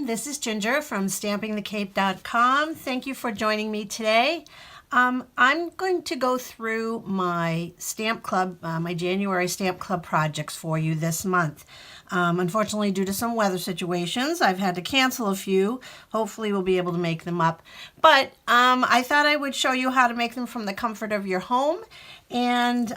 this is Ginger from stampingthecape.com. Thank you for joining me today. I'm going to go through my stamp club, my January stamp club projects for you this month. Unfortunately, due to some weather situations, I've had to cancel a few. Hopefully we'll be able to make them up. But I thought I would show you how to make them from the comfort of your home. And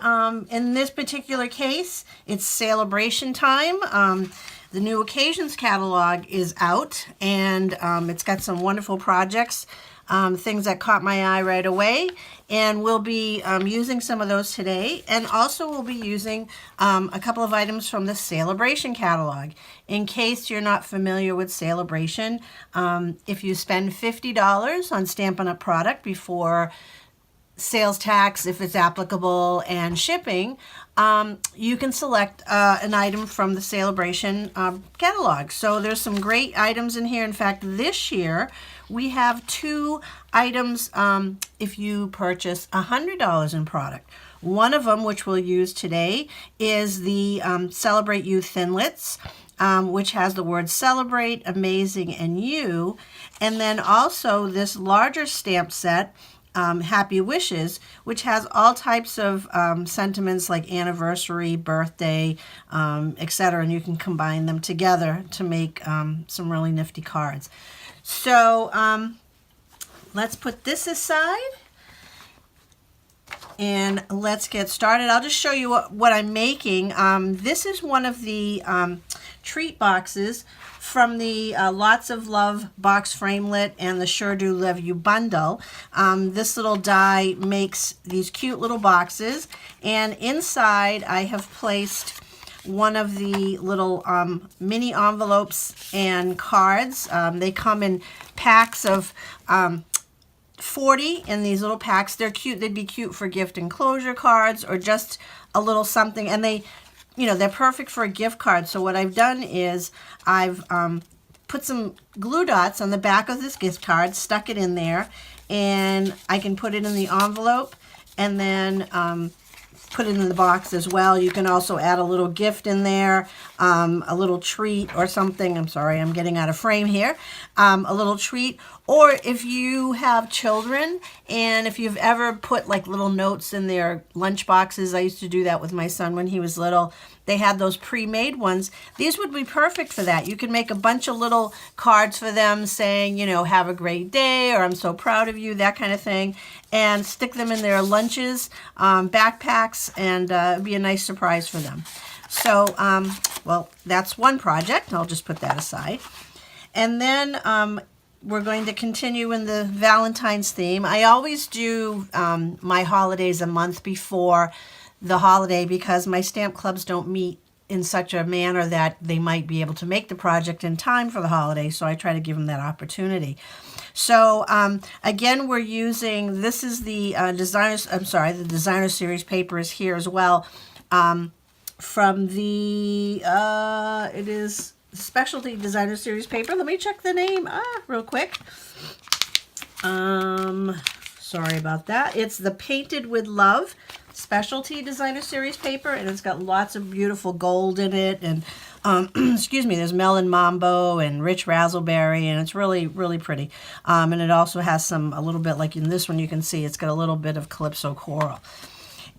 in this particular case, it's celebration time. The new occasions catalog is out, and it's got some wonderful projects, things that caught my eye right away, and we'll be using some of those today. And also we'll be using a couple of items from the celebration catalog. In case you're not familiar with celebration, if you spend $50 on Stampin' Up! Product before sales tax, if it's applicable, and shipping, you can select an item from the celebration catalog. So there's some great items in here. In fact, this year we have 2 items if you purchase $100 in product. One of them, which we'll use today, is the Celebrate You Thinlits, which has the words celebrate, amazing, and you. And then also this larger stamp set, Happy Wishes, which has all types of sentiments like anniversary, birthday, etc. And you can combine them together to make some really nifty cards. So let's put this aside and let's get started. I'll just show you what I'm making. This is one of the treat boxes from the Lots of Love box framelit and the Sure Do Love You bundle. This little die makes these cute little boxes, and inside I have placed one of the little mini envelopes and cards. They come in packs of 40 in these little packs. They're cute. They'd be cute for gift enclosure cards or just a little something, and they're perfect for a gift card. So what I've done is I've put some glue dots on the back of this gift card, stuck it in there, and I can put it in the envelope and then put it in the box as well. You can also add a little gift in there, a little treat or something. I'm sorry, I'm getting out of frame here. A little treat. Or if you have children, and if you've ever put like little notes in their lunch boxes, I used to do that with my son when he was little. They had those pre-made ones. These would be perfect for that. You can make a bunch of little cards for them saying, have a great day, or I'm so proud of you, that kind of thing, and stick them in their lunches, backpacks, and it'd be a nice surprise for them. So, well, that's one project. I'll just put that aside. And then we're going to continue in the Valentine's theme. I always do my holidays a month before the holiday because my stamp clubs don't meet in such a manner that they might be able to make the project in time for the holiday, so I try to give them that opportunity. So again, we're using, this is the the designer series paper is here as well, from the, it is Specialty Designer Series paper. Let me check the name real quick. Sorry about that. It's the Painted with Love Specialty Designer Series paper, and it's got lots of beautiful gold in it, and excuse me, there's Melon Mambo and Rich Razzleberry, and it's really, really pretty. And it also has a little bit, like in this one you can see, it's got a little bit of Calypso Coral.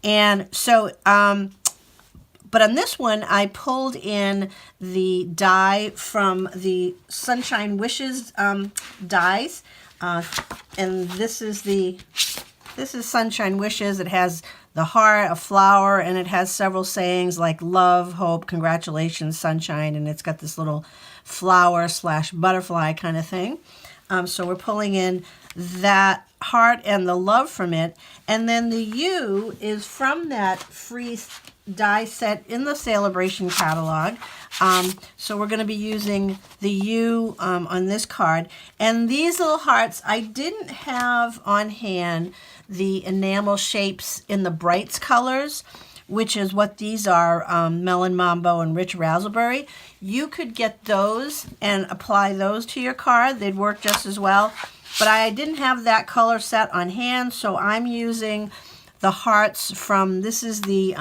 And so, but on this one, I pulled in the die from the Sunshine Wishes dies, and this is Sunshine Wishes. It has the heart, a flower, and it has several sayings like love, hope, congratulations, sunshine, and it's got this little flower / butterfly kind of thing. So we're pulling in that heart and the love from it, and then the U is from that free die set in the celebration catalog. So we're going to be using the U on this card, and these little hearts, I didn't have on hand the enamel shapes in the brights colors, which is what these are, Melon Mambo and Rich Razzleberry. You could get those and apply those to your card. They'd work just as well. But I didn't have that color set on hand, so I'm using the hearts from, this is the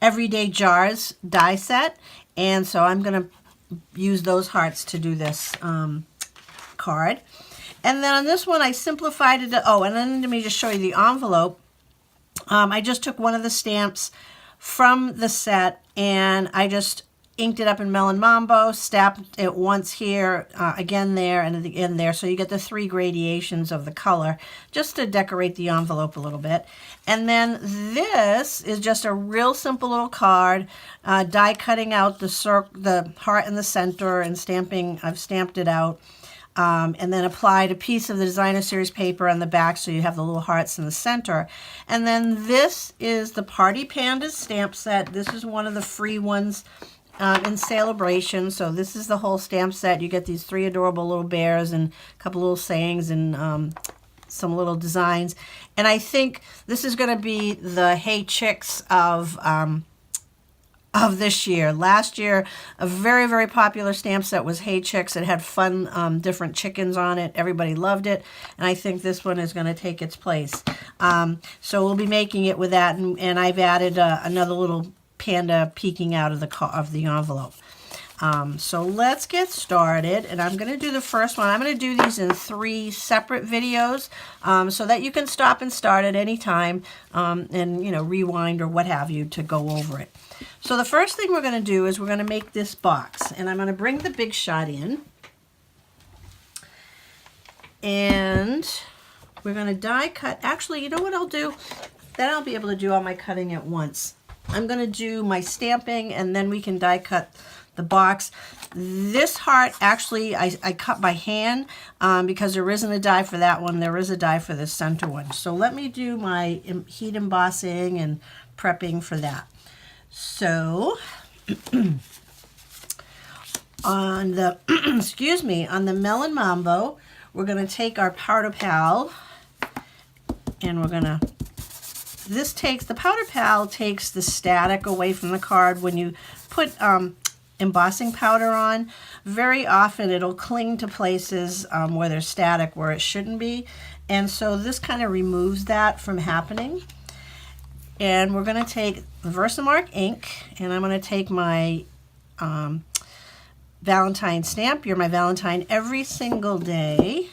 Everyday Jars die set. And so I'm going to use those hearts to do this card. And then on this one, I simplified it. Oh, and then let me just show you the envelope. I just took one of the stamps from the set and I just inked it up in Melon Mambo, stamped it once here, again there, and at the end there. So you get the 3 gradations of the color just to decorate the envelope a little bit. And then this is just a real simple little card, die cutting out the heart in the center and stamping. I've stamped it out. And then applied a piece of the designer series paper on the back so you have the little hearts in the center. And then this is the Party Pandas stamp set. This is one of the free ones in Celebration. So this is the whole stamp set. You get these 3 adorable little bears and a couple little sayings and some little designs. And I think this is going to be the Hey Chicks of this year. Last year, a very, very popular stamp set was Hey Chicks. It had fun, different chickens on it. Everybody loved it. And I think this one is going to take its place. So we'll be making it with that. And I've added another little panda peeking out of the envelope. So let's get started. And I'm going to do the first one. I'm going to do these in 3 separate videos so that you can stop and start at any time and, you know, rewind or what have you to go over it. So the first thing we're going to do is we're going to make this box. And I'm going to bring the Big Shot in. And we're going to die cut. Actually, you know what I'll do? Then I'll be able to do all my cutting at once. I'm going to do my stamping and then we can die cut the box. This heart actually I cut by hand because there isn't a die for that one. There is a die for the center one. So let me do my heat embossing and prepping for that. So on the excuse me, on the Melon Mambo, we're going to take our Powder Pal and we're going to the Powder Pal takes the static away from the card. When you put embossing powder on, very often it'll cling to places where there's static where it shouldn't be. And so this kind of removes that from happening. And we're going to take Versamark ink and I'm going to take my Valentine stamp. You're my Valentine every single day.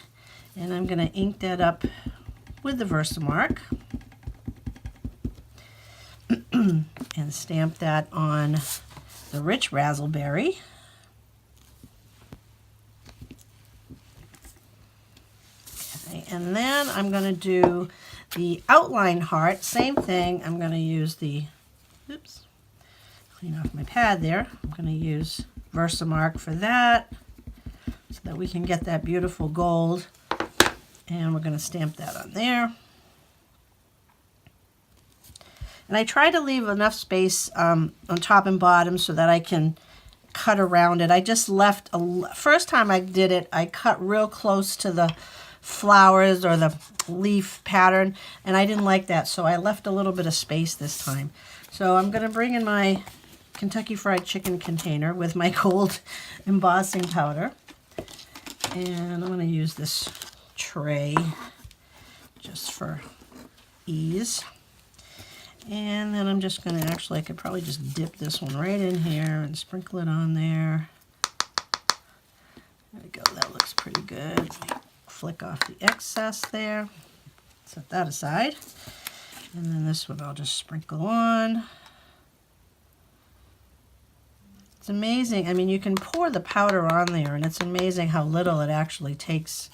And I'm going to ink that up with the Versamark. And stamp that on the Rich Razzleberry. Okay, and then I'm going to do the outline heart. Same thing. I'm going to use the, oops, clean off my pad there. I'm going to use Versamark for that so that we can get that beautiful gold. And we're going to stamp that on there. And I try to leave enough space on top and bottom so that I can cut around it. I just left, first time I did it, I cut real close to the flowers or the leaf pattern, and I didn't like that, so I left a little bit of space this time. So I'm going to bring in my Kentucky Fried Chicken container with my gold embossing powder. And I'm going to use this tray just for ease. And then I'm just going to I could probably just dip this one right in here and sprinkle it on there. There we go. That looks pretty good. Let me flick off the excess there. Set that aside. And then this one I'll just sprinkle on. It's amazing. I mean, you can pour the powder on there, and it's amazing how little it actually takes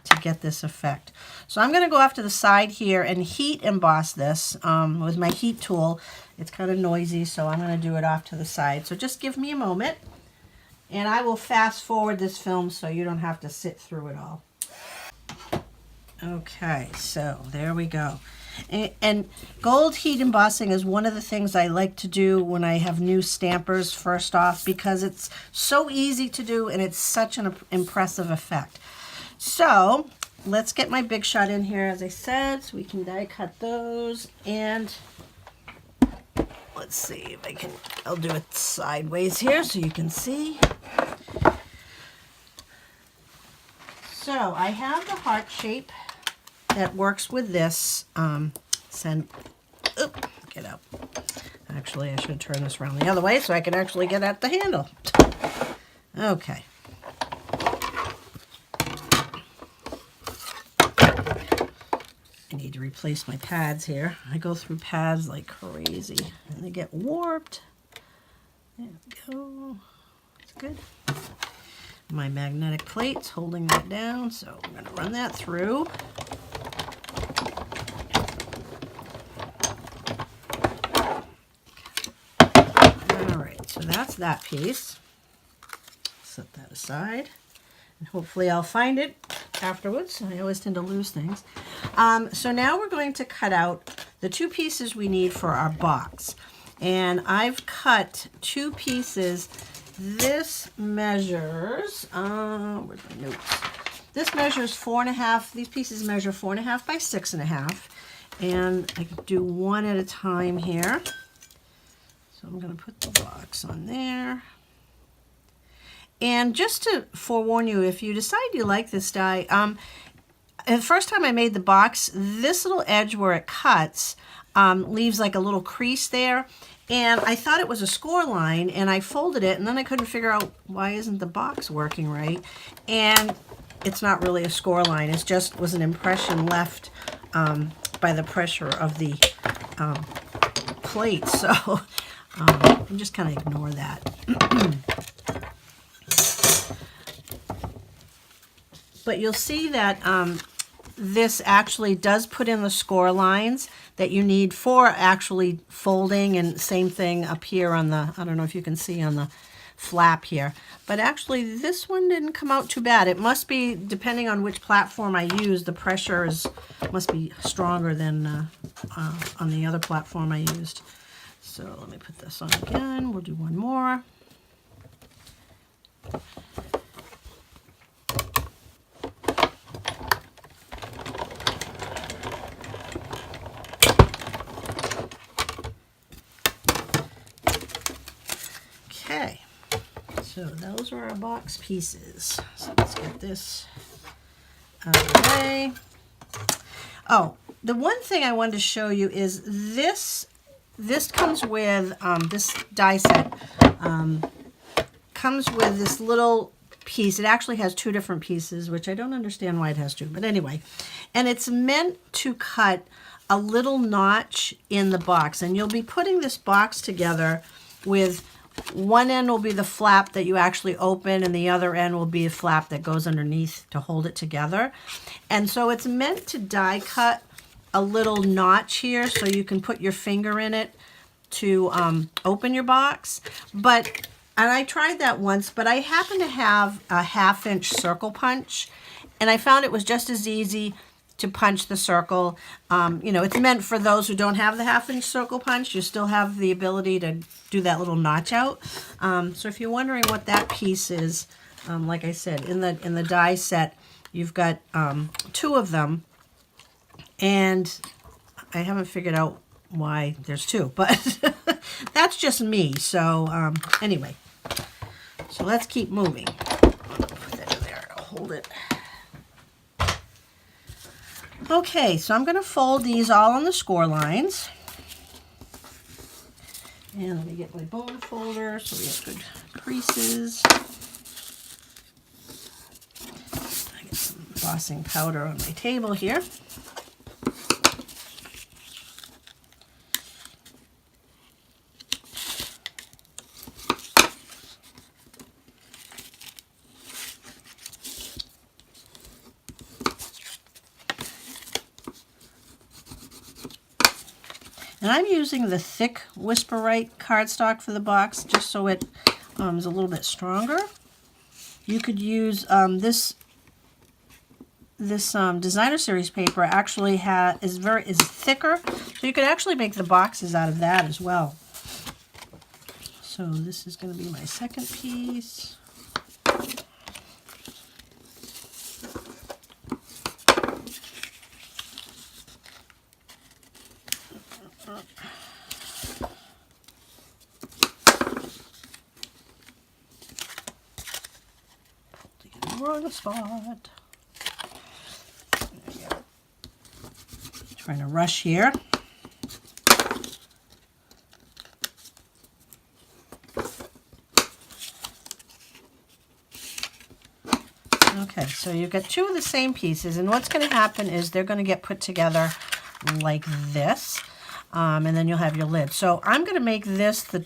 to get this effect. So I'm going to go off to the side here and heat emboss this with my heat tool. It's kind of noisy, so I'm going to do it off to the side. So just give me a moment, and I will fast forward this film so you don't have to sit through it all. Okay, so there we go. And gold heat embossing is one of the things I like to do when I have new stampers first off, because it's so easy to do and it's such an impressive effect. So let's get my Big Shot in here, as I said, so we can die cut those. And let's see if I can, I'll do it sideways here so you can see. So I have the heart shape that works with this. Get up. Actually, I should turn this around the other way so I can actually get at the handle. Okay. I need to replace my pads here. I go through pads like crazy and they get warped. There we go. That's good. My magnetic plate's holding that down, so I'm going to run that through. Alright, so that's that piece. Set that aside. And hopefully I'll find it afterwards. I always tend to lose things. So now we're going to cut out the two pieces we need for our box. And I've cut two pieces. This measures, where's my notes? This measures 4.5, these pieces measure 4.5 by 6.5. And I can do one at a time here. So I'm going to put the box on there. And just to forewarn you, if you decide you like this die, the first time I made the box, this little edge where it cuts leaves like a little crease there. And I thought it was a score line, and I folded it, and then I couldn't figure out why isn't the box working right. And it's not really a score line. It just was an impression left by the pressure of the plate. So I'm just kind of ignore that. But you'll see that this actually does put in the score lines that you need for actually folding, and same thing up here on the, I don't know if you can see on the flap here, but actually this one didn't come out too bad. It must be, depending on which platform I use, the pressure must be stronger than on the other platform I used. So let me put this on again. We'll do one more. Okay, so those are our box pieces. So let's get this out of the way. Oh, the one thing I wanted to show you is this comes with, this die set comes with this little piece. It actually has two different pieces, which I don't understand why it has two, but anyway. And it's meant to cut a little notch in the box. And you'll be putting this box together with one end will be the flap that you actually open, and the other end will be a flap that goes underneath to hold it together. And so it's meant to die cut a little notch here so you can put your finger in it to open your box. And I tried that once, but I happen to have a 1/2-inch circle punch, and I found it was just as easy to punch the circle. You know, it's meant for those who don't have the 1/2-inch circle punch. You still have the ability to do that little notch out. So if you're wondering what that piece is, like I said, in the die set, you've got two of them, and I haven't figured out why there's two, but that's just me. So anyway, so let's keep moving. Put that in there, I'll hold it. Okay, so I'm going to fold these all on the score lines. And let me get my bone folder so we have good creases. I get some embossing powder on my table here. And I'm using the thick Whisperite cardstock for the box, just so it is a little bit stronger. You could use this designer series paper. Actually is thicker, so you could actually make the boxes out of that as well. So this is going to be my second piece. Wrong spot. Trying to rush here. Okay, so you've got two of the same pieces, and what's going to happen is they're going to get put together like this, and then you'll have your lid. So I'm going to make this the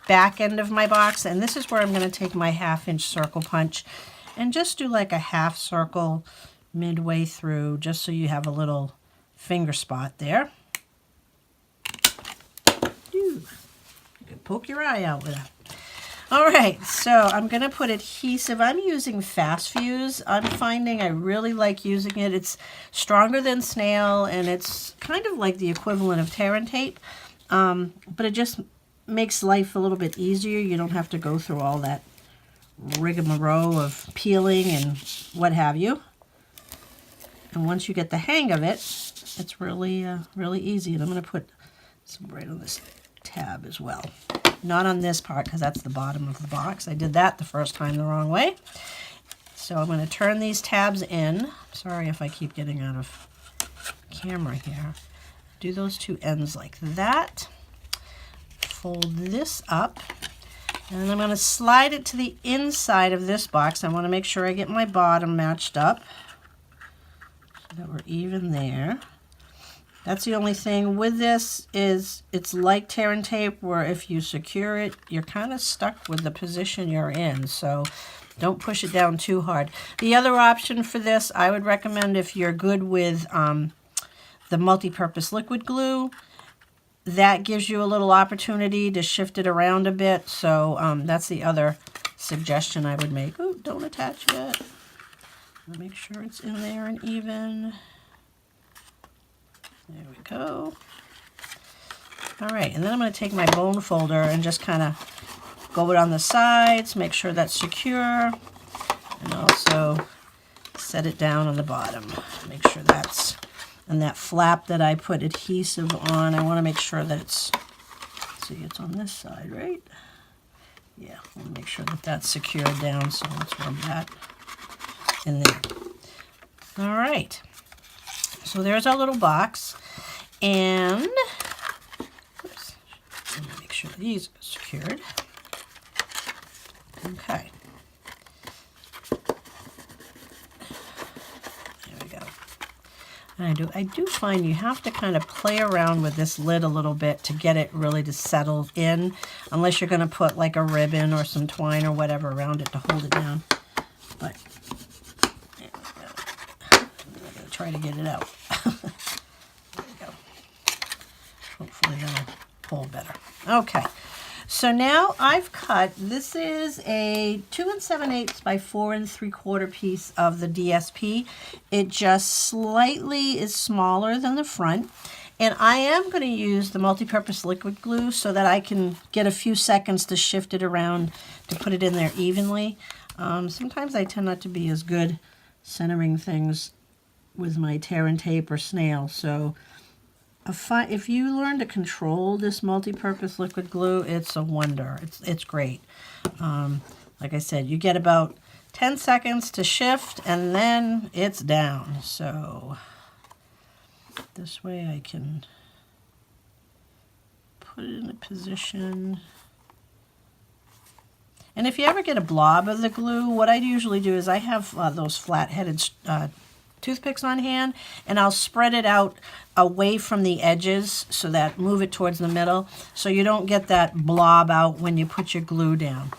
back end of my box, and this is where I'm going to take my 1/2-inch circle punch and just do like a half circle midway through, just so you have a little finger spot there. You can poke your eye out with that. All right, so I'm going to put adhesive. I'm using Fast Fuse. I'm finding I really like using it. It's stronger than snail, and it's kind of like the equivalent of tear and tape, but it just makes life a little bit easier. You don't have to go through all that rigmarole of peeling and what have you. And once you get the hang of it, it's really, really easy. And I'm going to put some right on this tab as well. Not on this part, because that's the bottom of the box. I did that the first time the wrong way. So I'm going to turn these tabs in. Sorry if I keep getting out of camera here. Do those two ends like that. Fold this up. And I'm going to slide it to the inside of this box. I want to make sure I get my bottom matched up so that we're even there. That's the only thing with this is it's like tear and tape, where if you secure it, you're kind of stuck with the position you're in. So don't push it down too hard. The other option for this, I would recommend if you're good with the multi-purpose liquid glue, that gives you a little opportunity to shift it around a bit. So that's the other suggestion I would make. Oh, don't attach it. Make sure it's in there and even. There we go. All right, and then I'm going to take my bone folder and just kind of go it on the sides, make sure that's secure, and also set it down on the bottom. Make sure that's, and that flap that I put adhesive on, I want to make sure that it's, let's see, it's on this side, right? Yeah, I want to make sure that that's secured down, so let's rub that in there. All right. So there's our little box, and oops, let me make sure these are secured. Okay. There we go. And I do find you have to kind of play around with this lid a little bit to get it really to settle in, unless you're going to put like a ribbon or some twine or whatever around it to hold it down. But there we go. I'm going to try to get it out. There we go. Hopefully that'll hold better. Okay, so now I've cut, this is a 2 7/8 by 4 3/4 piece of the DSP. It just slightly is smaller than the front. And I am going to use the multi-purpose liquid glue so that I can get a few seconds to shift it around to put it in there evenly. Sometimes I tend not to be as good centering things with my tear and tape or snail. So if you learn to control this multi-purpose liquid glue, it's a wonder. It's great. Like I said, you get about 10 seconds to shift and then it's down. So this way I can put it in a position. And if you ever get a blob of the glue, what I usually do is I have those flat-headed toothpicks on hand, and I'll spread it out away from the edges so that move it towards the middle so you don't get that blob out when you put your glue down.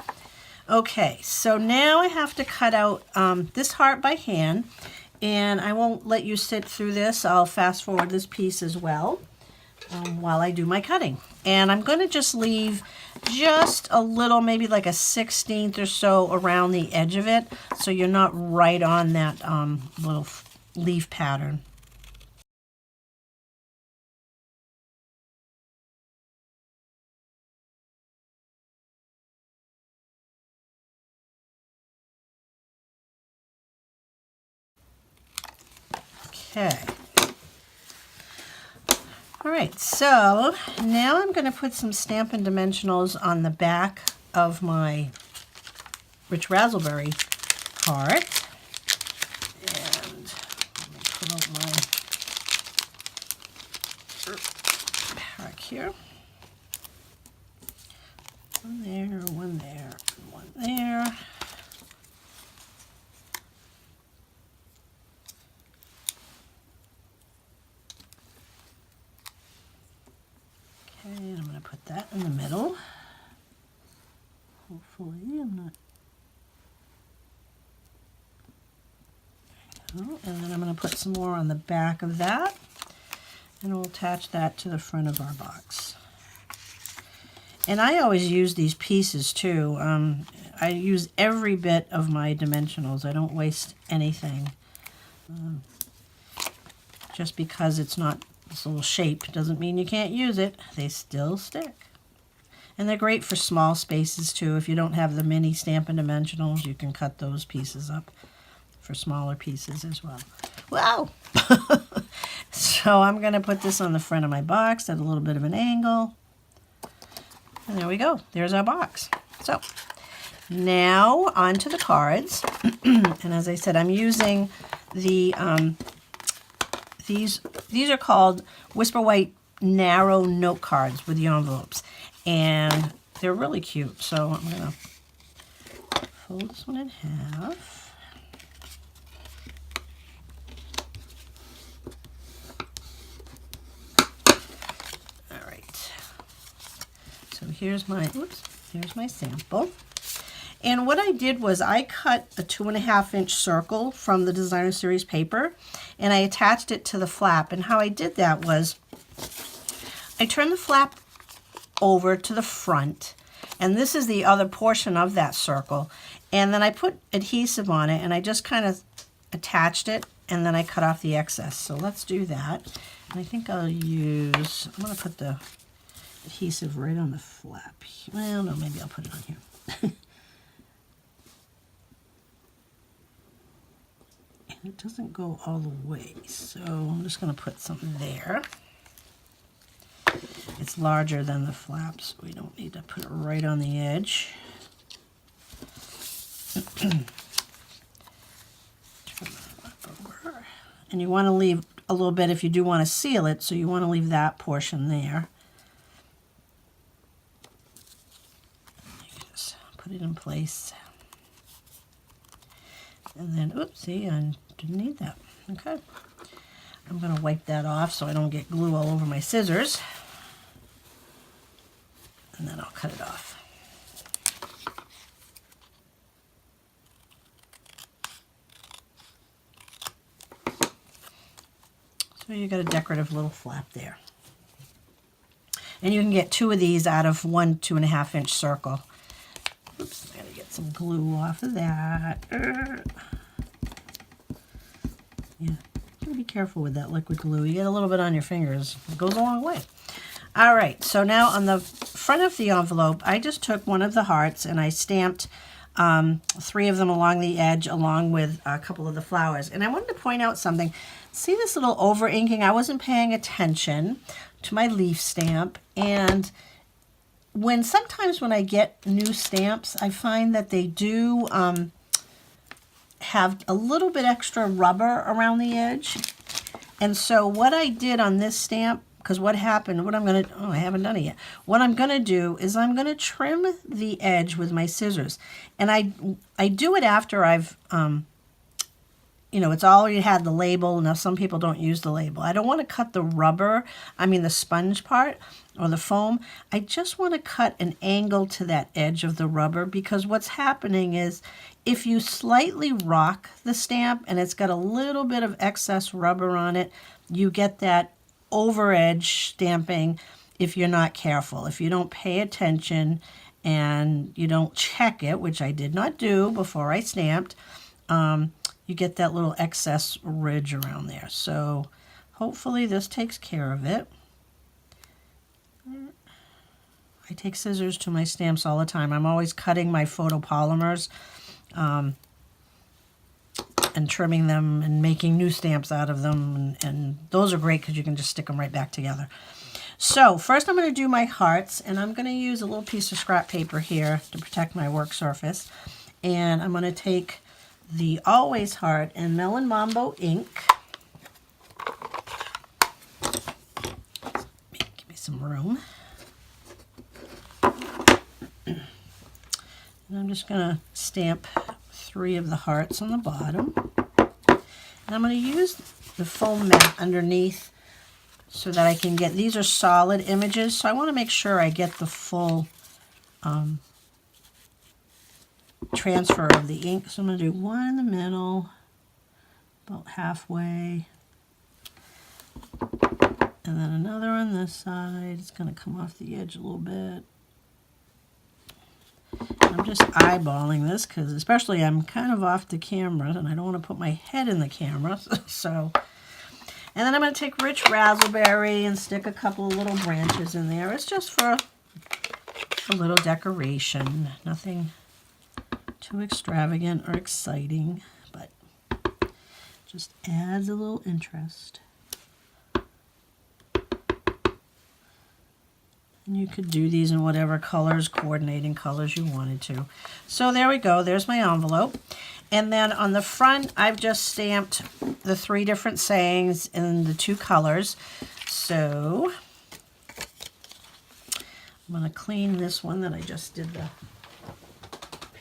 Okay, so now I have to cut out this heart by hand, and I won't let you sit through this. I'll fast forward this piece as well while I do my cutting. And I'm going to just leave just a little, maybe like a 1/16 or so around the edge of it, so you're not right on that little leaf pattern. Okay. All right, so now I'm going to put some Stampin' Dimensionals on the back of my Rich Razzleberry heart. And let me put out my pack here. One there, one there, and one there. Okay, and I'm going to put that in the middle. Hopefully I'm not... And then I'm going to put some more on the back of that, and we'll attach that to the front of our box. And I always use these pieces too. I use every bit of my dimensionals. I don't waste anything. Just because it's not this little shape doesn't mean you can't use it. They still stick. And they're great for small spaces too. If you don't have the mini Stampin' Dimensionals, you can cut those pieces up for smaller pieces as well. Wow! So I'm going to put this on the front of my box at a little bit of an angle. And there we go. There's our box. So now onto the cards. And as I said, I'm using the, these are called Whisper White narrow note cards with the envelopes. And they're really cute. So I'm going to fold this one in half. So here's my sample. And what I did was I cut a 2.5-inch circle from the Designer Series paper, and I attached it to the flap. And how I did that was I turned the flap over to the front, and this is the other portion of that circle. And then I put adhesive on it, and I just kind of attached it, and then I cut off the excess. So let's do that. And I think I'm going to put the adhesive right on the flap. Well, no, maybe I'll put it on here. And it doesn't go all the way, so I'm just going to put something there. It's larger than the flap, so we don't need to put it right on the edge. Turn that over. And you want to leave a little bit if you do want to seal it, so you want to leave that portion there. Put it in place. And then, oops, see, I didn't need that. Okay. I'm going to wipe that off so I don't get glue all over my scissors. And then I'll cut it off. So you got a decorative little flap there. And you can get 2 of these out of one 2.5-inch circle. Oops, I gotta get some glue off of that. Yeah, be careful with that liquid glue. You get a little bit on your fingers. It goes a long way. All right, so now on the front of the envelope, I just took one of the hearts and I stamped 3 of them along the edge along with a couple of the flowers. And I wanted to point out something. See this little over inking? I wasn't paying attention to my leaf stamp, and sometimes when I get new stamps, I find that they do have a little bit extra rubber around the edge. And so what I did on this stamp, because what happened, I haven't done it yet. What I'm going to do is I'm going to trim the edge with my scissors. And I do it after I've, it's already had the label. Now some people don't use the label. I don't want to cut the the sponge part or the foam. I just want to cut an angle to that edge of the rubber, because what's happening is if you slightly rock the stamp and it's got a little bit of excess rubber on it, you get that over edge stamping if you're not careful. If you don't pay attention and you don't check it, which I did not do before I stamped, you get that little excess ridge around there. So hopefully this takes care of it. I take scissors to my stamps all the time. I'm always cutting my photopolymers and trimming them and making new stamps out of them. And those are great because you can just stick them right back together. So first I'm going to do my hearts, and I'm going to use a little piece of scrap paper here to protect my work surface. And I'm going to take the Always Heart and Melon Mambo ink. Give me some room. And I'm just going to stamp 3 of the hearts on the bottom. And I'm going to use the foam mat underneath so that I can get, these are solid images, so I want to make sure I get the full transfer of the ink. So I'm going to do one in the middle, about halfway, and then another on this side. It's going to come off the edge a little bit. I'm just eyeballing this because especially I'm kind of off the camera and I don't want to put my head in the camera. So, and then I'm going to take rich raspberry and stick a couple of little branches in there. It's just for a little decoration. Nothing too extravagant or exciting, but just adds a little interest. And you could do these in whatever colors, coordinating colors you wanted to. So there we go. There's my envelope. And then on the front, I've just stamped the 3 different sayings in the 2 colors. So I'm going to clean this one that I just did the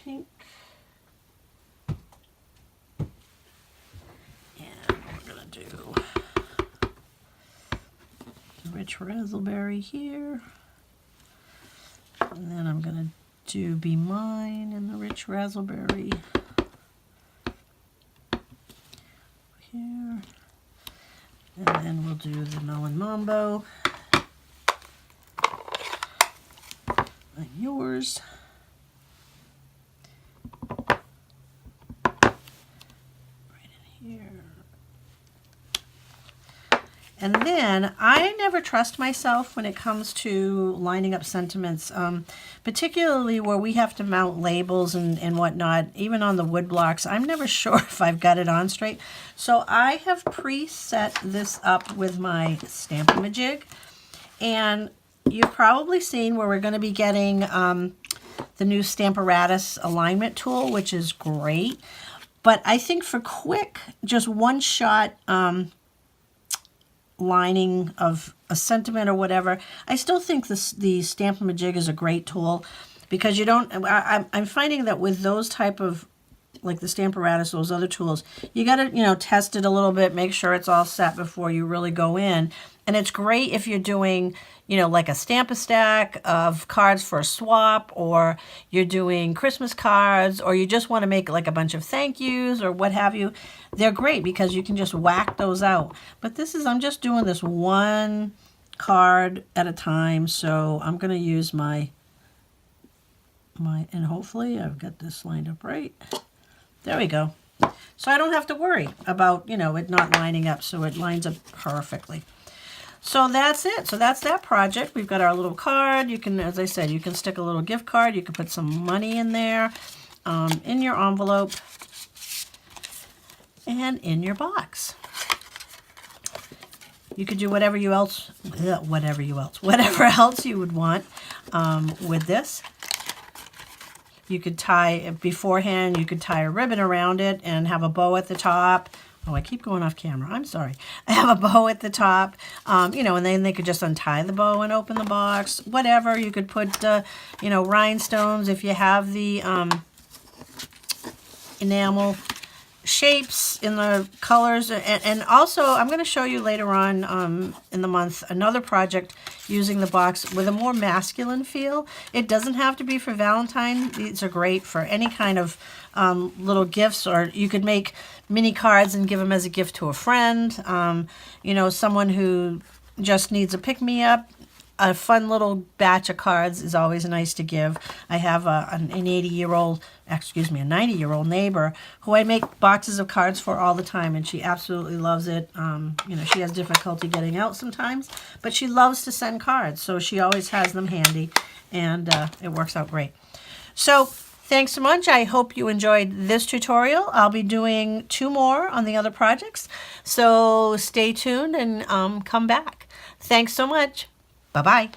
pink. And we're going to do the rich raspberry here. And then I'm going to do Be Mine and the rich raspberry here. And then we'll do the Melon Mambo and yours. Right in here. And then I never trust myself when it comes to lining up sentiments, particularly where we have to mount labels and whatnot, even on the wood blocks. I'm never sure if I've got it on straight. So I have preset this up with my Stampin' Up. And you've probably seen where we're going to be getting the new Stamparatus alignment tool, which is great. But I think for quick, just one shot lining of a sentiment or whatever, I still think the Stampin' Up is a great tool because you don't, I'm finding that with those type of, like the Stamparatus, those other tools, you got to, test it a little bit, make sure it's all set before you really go in. And it's great if you're doing, like a Stamp-A-Stack of cards for a swap, or you're doing Christmas cards, or you just want to make like a bunch of thank yous or what have you. They're great because you can just whack those out. But I'm just doing this one card at a time. So I'm going to use my, and hopefully I've got this lined up right. There we go. So I don't have to worry about, it not lining up. So it lines up perfectly. So that's it. So that's that project. We've got our little card. You can, as I said, you can stick a little gift card. You can put some money in there, in your envelope, and in your box. You could do whatever else you would want with this. You could tie, beforehand, you could tie a ribbon around it and have a bow at the top. Oh, I keep going off camera. I'm sorry. I have a bow at the top, and then they could just untie the bow and open the box. Whatever. You could put, rhinestones if you have the enamel shapes in the colors. And also, I'm going to show you later on in the month another project using the box with a more masculine feel. It doesn't have to be for Valentine. These are great for any kind of little gifts, or you could make mini cards and give them as a gift to a friend. Someone who just needs a pick-me-up. A fun little batch of cards is always nice to give. I have a 90-year-old neighbor who I make boxes of cards for all the time, and she absolutely loves it. She has difficulty getting out sometimes, but she loves to send cards, so she always has them handy, and it works out great. So thanks so much. I hope you enjoyed this tutorial. I'll be doing 2 more on the other projects, so stay tuned and come back. Thanks so much. Bye-bye.